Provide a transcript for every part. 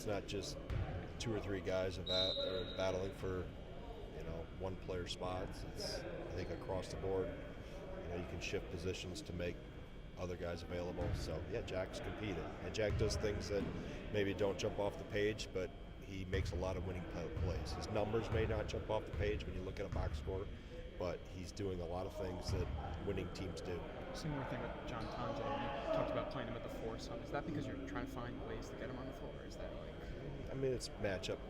it's not just two or three guys are battling for one player spots. It's, I think, across the board. You can shift positions to make other guys available. So yeah, Jack's competed, and Jack does things that maybe don't jump off the page, but he makes a lot of winning plays. His numbers may not jump off the page when you look at a box score, but he's doing a lot of things that winning teams do. Similar thing with John Tonje. You talked about playing him at the 4 some. Is that because you're trying to find ways to get him on the floor, or is that like? I mean, it's matchup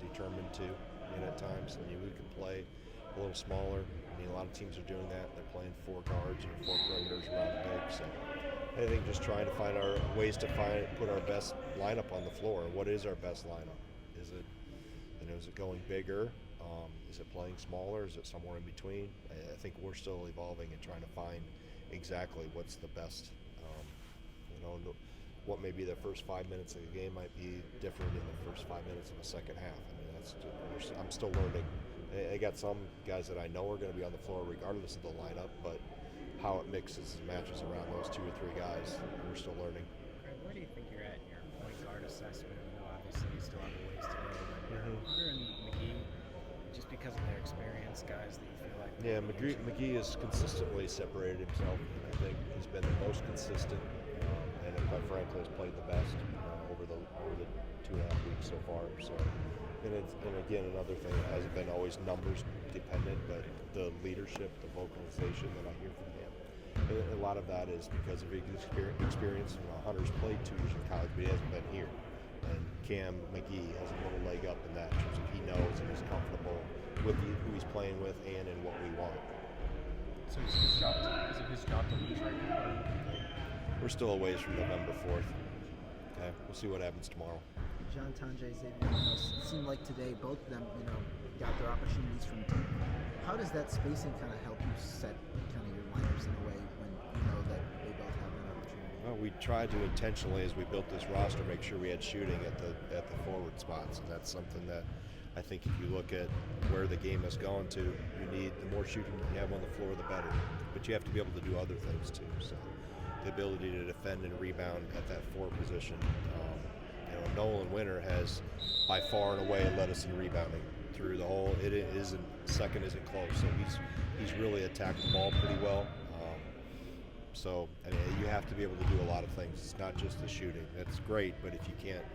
determined too. At times, we can play a little smaller. A lot of teams are doing that. They're playing 4 guards or 4 perimeters around the big. So I think just trying to find our ways to put our best lineup on the floor. What is our best lineup? Is it is it going bigger? Is it playing smaller? Is it somewhere in between? I think we're still evolving and trying to find exactly what's the best. What maybe the first 5 minutes of the game might be different in the first 5 minutes of the second half. I mean, I'm still learning. I got some guys that I know are going to be on the floor regardless of the lineup, but how it mixes and matches around those 2 or 3 guys, we're still learning. Greg, where do you think you're at in your point guard assessment? Obviously you still have a ways to go, but Hunter and McGee, just because of their experience, guys that you feel like... Yeah, McGee has consistently separated himself, and I think he's been the most consistent, and quite frankly has played the best over the 2.5 weeks so far. So, and again, another thing, it hasn't been always numbers dependent, but the leadership, the vocalization that I hear from him, and a lot of that is because of his experience. Hunter's played 2 years in college, but he hasn't been here. And Cam McGee has a little leg up in that in terms of he knows and is comfortable with who he's playing with and in what we want. So is it his job to lose right now? We're still a ways from November 4th. Okay, we'll see what happens tomorrow. John Tonje, Xavier Ramos, it seemed like today both of them, got their opportunities from deep. How does that spacing kind of help you set kind of your lineups in a way when you know that they both have an opportunity? Well, we tried to intentionally, as we built this roster, make sure we had shooting at the forward spots, and that's something that I think if you look at where the game has gone to, you need the more shooting you have on the floor, the better. But you have to be able to do other things too. So the ability to defend and rebound at that 4 position. Nolan Winter has by far and away led us in rebounding through the whole. Second isn't close, so he's really attacked the ball pretty well. So you have to be able to do a lot of things. It's not just the shooting. That's great, but if you can't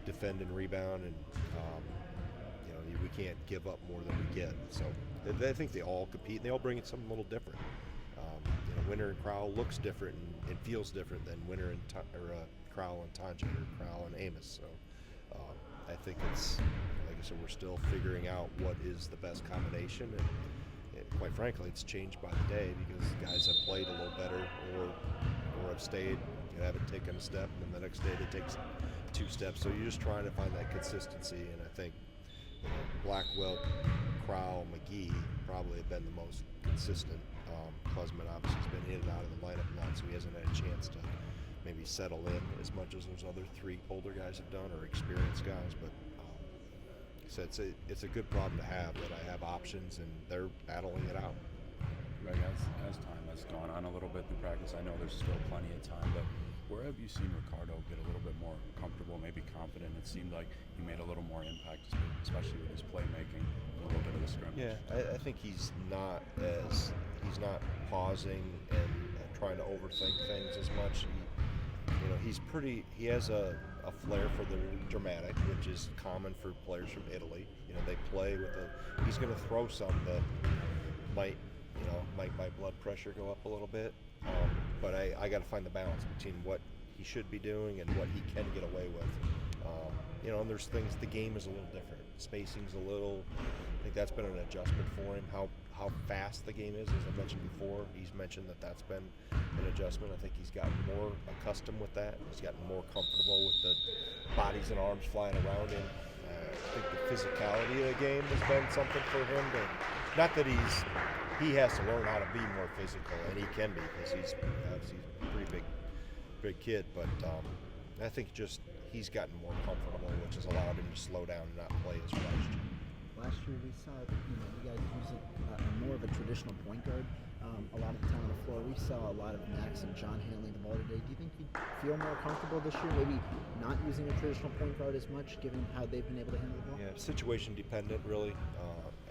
defend and rebound, and we can't give up more than we get. So I think they all compete, and they all bring in something a little different. Winter and Crowell looks different and feels different than Winter and Crowell and Tonje or Crowell and Amos. So I think it's, like I said, we're still figuring out what is the best combination, and quite frankly, it's changed by the day because guys have played a little better or have stayed, haven't taken a step, and then the next day they take 2 steps. So you're just trying to find that consistency, and I think Blackwell, Crowell, McGee probably have been the most consistent. Klesman obviously has been in and out of the lineup a lot, so he hasn't had a chance to maybe settle in as much as those other 3 older guys have done or experienced guys. But like I said, it's a good problem to have that I have options and they're battling it out. Greg, as time has gone on a little bit through practice, I know there's still plenty of time, but where have you seen Ricardo get a little bit more comfortable, maybe confident? It seemed like he made a little more impact, especially with his playmaking, a little bit of the scrimmage. Yeah, I think he's not pausing and trying to overthink things as much. He has a flair for the dramatic, which is common for players from Italy. They play with he's going to throw some that might my blood pressure go up a little bit. But I got to find the balance between what he should be doing and what he can get away with. And there's things, the game is a little different. Spacing's I think that's been an adjustment for him. How fast the game is, as I mentioned before, he's mentioned that's been an adjustment. I think he's gotten more accustomed with that. He's gotten more comfortable with the bodies and arms flying around him. I think the physicality of the game has been something for him. Not that he has to learn how to be more physical, and he can be because he's obviously a pretty big kid. But I think just he's gotten more comfortable, which has allowed him to slow down and not play as rushed. Last year we saw you guys using more of a traditional point guard a lot of the time on the floor. We saw a lot of Max and John handling the ball today. Do you think you'd feel more comfortable this year, maybe not using a traditional point guard as much, given how they've been able to handle the ball? Yeah, situation dependent, really.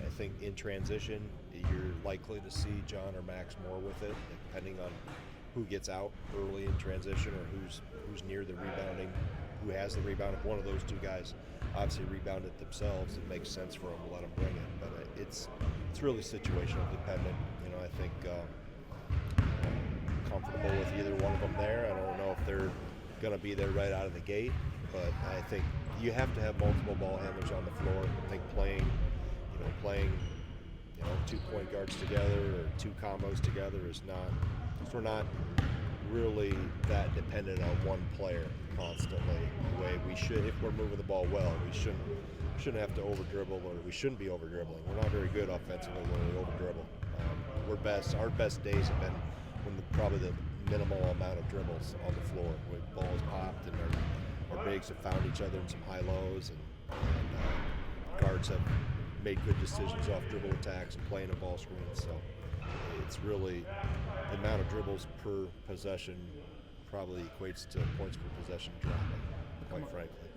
I think in transition, you're likely to see John or Max more with it, depending on who gets out early in transition or who's near the rebounding, who has the rebound. If one of those two guys obviously rebound it themselves, it makes sense for them to let them bring it. But it's really situational dependent. I think comfortable with either one of them there. I don't know if they're going to be there right out of the gate, but I think you have to have multiple ball handlers on the floor. I think playing 2 point guards together or 2 combos together is not. We're not really that dependent on one player constantly. The way we should, if we're moving the ball well, we shouldn't have to over dribble, or we shouldn't be over dribbling. We're not very good offensively when we over dribble. Our best days have been when probably the minimal amount of dribbles on the floor, when balls popped and our bigs have found each other in some high lows, and guards have made good decisions off dribble attacks and playing a ball screen. So it's really the amount of dribbles per possession probably equates to points per possession dropping, quite frankly.